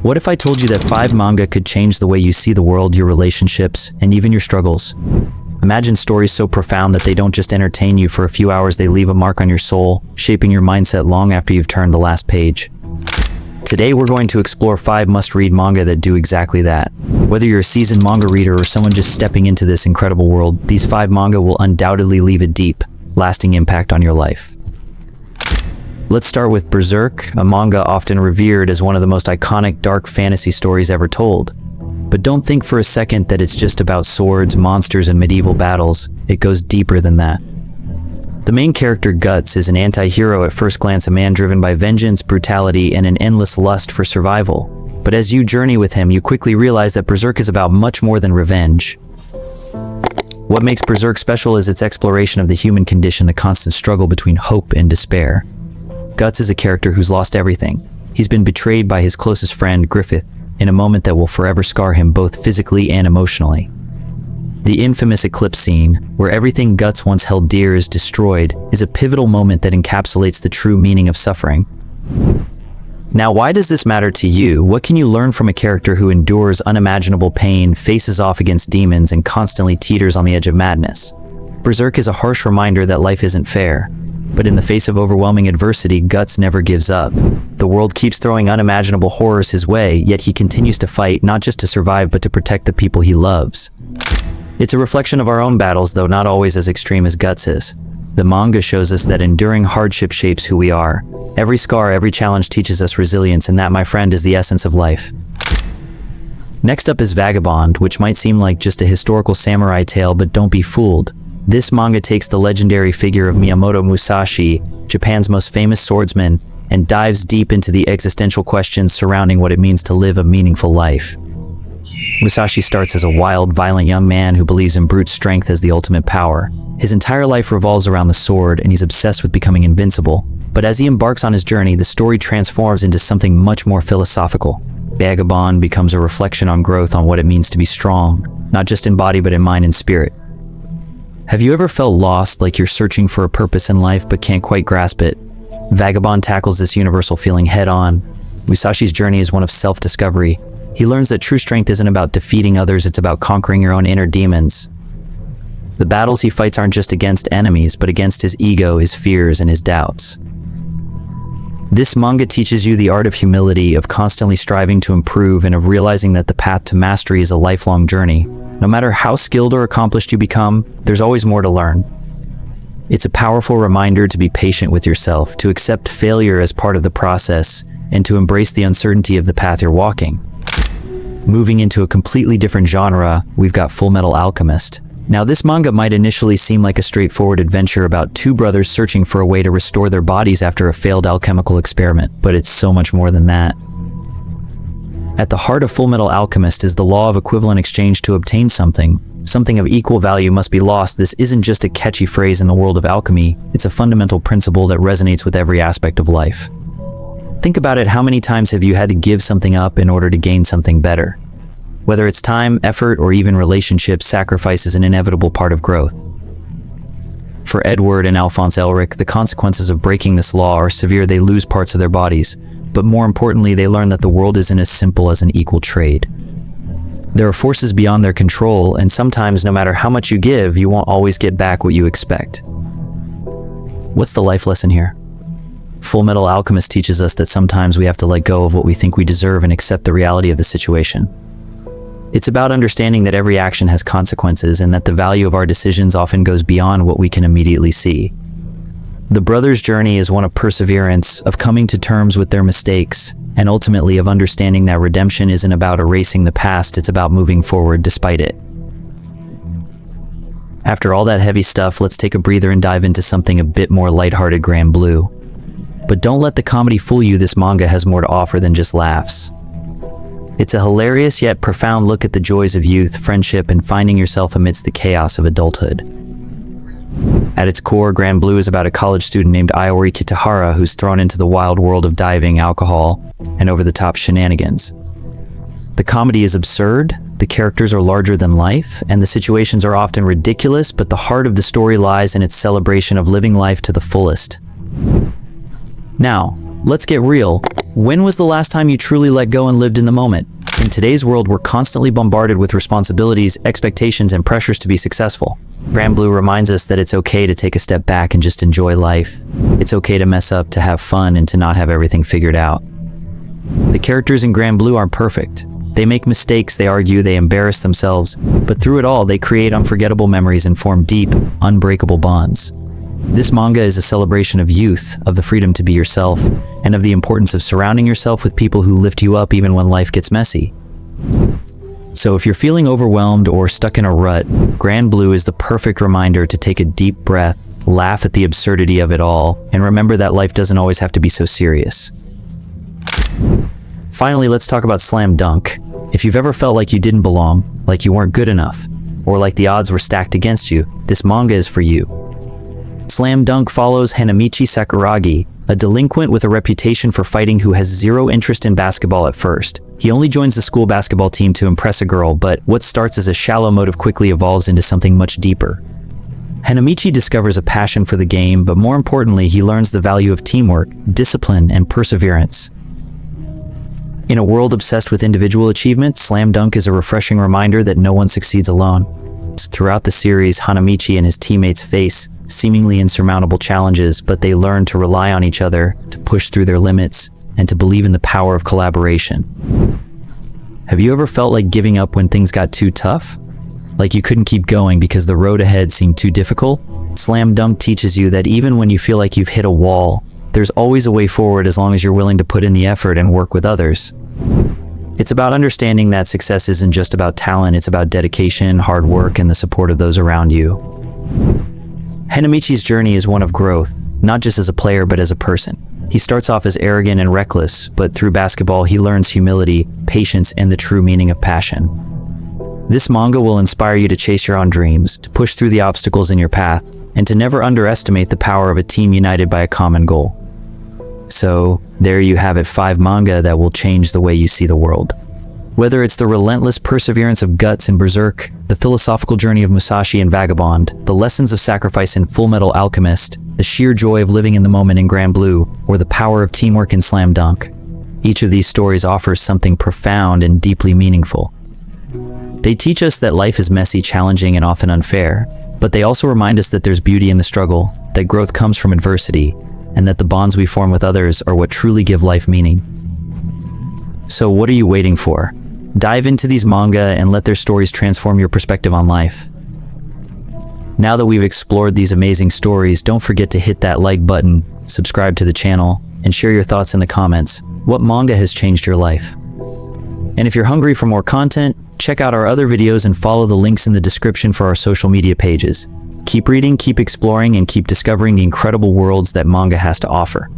What if I told you that 5 manga could change the way you see the world, your relationships, and even your struggles? Imagine stories so profound that they don't just entertain you for a few hours, they leave a mark on your soul, shaping your mindset long after you've turned the last page. Today we're going to explore 5 must-read manga that do exactly that. Whether you're a seasoned manga reader or someone just stepping into this incredible world, these 5 manga will undoubtedly leave a deep, lasting impact on your life. Let's start with Berserk, a manga often revered as one of the most iconic dark fantasy stories ever told. But don't think for a second that it's just about swords, monsters, and medieval battles. It goes deeper than that. The main character, Guts, is an anti-hero at first glance, a man driven by vengeance, brutality, and an endless lust for survival. But as you journey with him, you quickly realize that Berserk is about much more than revenge. What makes Berserk special is its exploration of the human condition, the constant struggle between hope and despair. Guts is a character who's lost everything. He's been betrayed by his closest friend, Griffith, in a moment that will forever scar him both physically and emotionally. The infamous eclipse scene, where everything Guts once held dear is destroyed, is a pivotal moment that encapsulates the true meaning of suffering. Now, why does this matter to you? What can you learn from a character who endures unimaginable pain, faces off against demons, and constantly teeters on the edge of madness? Berserk is a harsh reminder that life isn't fair. But in the face of overwhelming adversity, Guts never gives up. The world keeps throwing unimaginable horrors his way, yet he continues to fight, not just to survive, but to protect the people he loves. It's a reflection of our own battles, though not always as extreme as Guts is. The manga shows us that enduring hardship shapes who we are. Every scar, every challenge teaches us resilience, and that, my friend, is the essence of life. Next up is Vagabond, which might seem like just a historical samurai tale, but don't be fooled. This manga takes the legendary figure of Miyamoto Musashi, Japan's most famous swordsman, and dives deep into the existential questions surrounding what it means to live a meaningful life. Musashi starts as a wild, violent young man who believes in brute strength as the ultimate power. His entire life revolves around the sword, and he's obsessed with becoming invincible. But as he embarks on his journey, the story transforms into something much more philosophical. Vagabond becomes a reflection on growth, on what it means to be strong, not just in body but in mind and spirit. Have you ever felt lost, like you're searching for a purpose in life but can't quite grasp it? Vagabond tackles this universal feeling head-on. Musashi's journey is one of self-discovery. He learns that true strength isn't about defeating others, it's about conquering your own inner demons. The battles he fights aren't just against enemies, but against his ego, his fears, and his doubts. This manga teaches you the art of humility, of constantly striving to improve, and of realizing that the path to mastery is a lifelong journey. No matter how skilled or accomplished you become, there's always more to learn. It's a powerful reminder to be patient with yourself, to accept failure as part of the process, and to embrace the uncertainty of the path you're walking. Moving into a completely different genre, we've got Fullmetal Alchemist. Now, this manga might initially seem like a straightforward adventure about 2 brothers searching for a way to restore their bodies after a failed alchemical experiment, but it's so much more than that. At the heart of Fullmetal Alchemist is the law of equivalent exchange. To obtain something of equal value must be lost. This isn't just a catchy phrase in the world of alchemy, it's a fundamental principle that resonates with every aspect of life. Think about it, how many times have you had to give something up in order to gain something better? Whether it's time, effort, or even relationships, sacrifice is an inevitable part of growth. For Edward and Alphonse Elric, the consequences of breaking this law are severe. They lose parts of their bodies. But more importantly, they learn that the world isn't as simple as an equal trade. There are forces beyond their control, and sometimes no matter how much you give, you won't always get back what you expect. What's the life lesson here? Fullmetal Alchemist teaches us that sometimes we have to let go of what we think we deserve and accept the reality of the situation. It's about understanding that every action has consequences and that the value of our decisions often goes beyond what we can immediately see. The brothers' journey is one of perseverance, of coming to terms with their mistakes, and ultimately of understanding that redemption isn't about erasing the past, it's about moving forward despite it. After all that heavy stuff, let's take a breather and dive into something a bit more lighthearted, Grand Blue. But don't let the comedy fool you, this manga has more to offer than just laughs. It's a hilarious yet profound look at the joys of youth, friendship, and finding yourself amidst the chaos of adulthood. At its core, Grand Blue is about a college student named Iori Kitahara who's thrown into the wild world of diving, alcohol, and over-the-top shenanigans. The comedy is absurd, the characters are larger than life, and the situations are often ridiculous, but the heart of the story lies in its celebration of living life to the fullest. Now, Let's get real. When was the last time you truly let go and lived in the moment? In today's world, we're constantly bombarded with responsibilities, expectations, and pressures to be successful. Grand Blue reminds us that it's okay to take a step back and just enjoy life. It's okay to mess up, to have fun, and to not have everything figured out. The characters in Grand Blue aren't perfect. They make mistakes, they argue, they embarrass themselves, but through it all, they create unforgettable memories and form deep, unbreakable bonds. This manga is a celebration of youth, of the freedom to be yourself, and of the importance of surrounding yourself with people who lift you up even when life gets messy. So if you're feeling overwhelmed or stuck in a rut, Grand Blue is the perfect reminder to take a deep breath, laugh at the absurdity of it all, and remember that life doesn't always have to be so serious. Finally, let's talk about Slam Dunk. If you've ever felt like you didn't belong, like you weren't good enough, or like the odds were stacked against you, this manga is for you. Slam Dunk follows Hanamichi Sakuragi, a delinquent with a reputation for fighting who has zero interest in basketball at first. He only joins the school basketball team to impress a girl, but what starts as a shallow motive quickly evolves into something much deeper. Hanamichi discovers a passion for the game, but more importantly, he learns the value of teamwork, discipline, and perseverance. In a world obsessed with individual achievement, Slam Dunk is a refreshing reminder that no one succeeds alone. Throughout the series, Hanamichi and his teammates face seemingly insurmountable challenges, but they learn to rely on each other, to push through their limits, and to believe in the power of collaboration. Have you ever felt like giving up when things got too tough? Like you couldn't keep going because the road ahead seemed too difficult? Slam Dunk teaches you that even when you feel like you've hit a wall, there's always a way forward as long as you're willing to put in the effort and work with others. It's about understanding that success isn't just about talent, it's about dedication, hard work, and the support of those around you. Hanamichi's journey is one of growth, not just as a player but as a person. He starts off as arrogant and reckless, but through basketball he learns humility, patience, and the true meaning of passion. This manga will inspire you to chase your own dreams, to push through the obstacles in your path, and to never underestimate the power of a team united by a common goal. So, there you have it, 5 manga that will change the way you see the world. Whether it's the relentless perseverance of Guts in Berserk, the philosophical journey of Musashi in Vagabond, the lessons of sacrifice in Fullmetal Alchemist, the sheer joy of living in the moment in Grand Blue, or the power of teamwork in Slam Dunk, each of these stories offers something profound and deeply meaningful. They teach us that life is messy, challenging, and often unfair, but they also remind us that there's beauty in the struggle, that growth comes from adversity, and that the bonds we form with others are what truly give life meaning. So what are you waiting for? Dive into these manga and let their stories transform your perspective on life. Now that we've explored these amazing stories, don't forget to hit that like button, subscribe to the channel, and share your thoughts in the comments. What manga has changed your life? And if you're hungry for more content, check out our other videos and follow the links in the description for our social media pages. Keep reading, keep exploring, and keep discovering the incredible worlds that manga has to offer.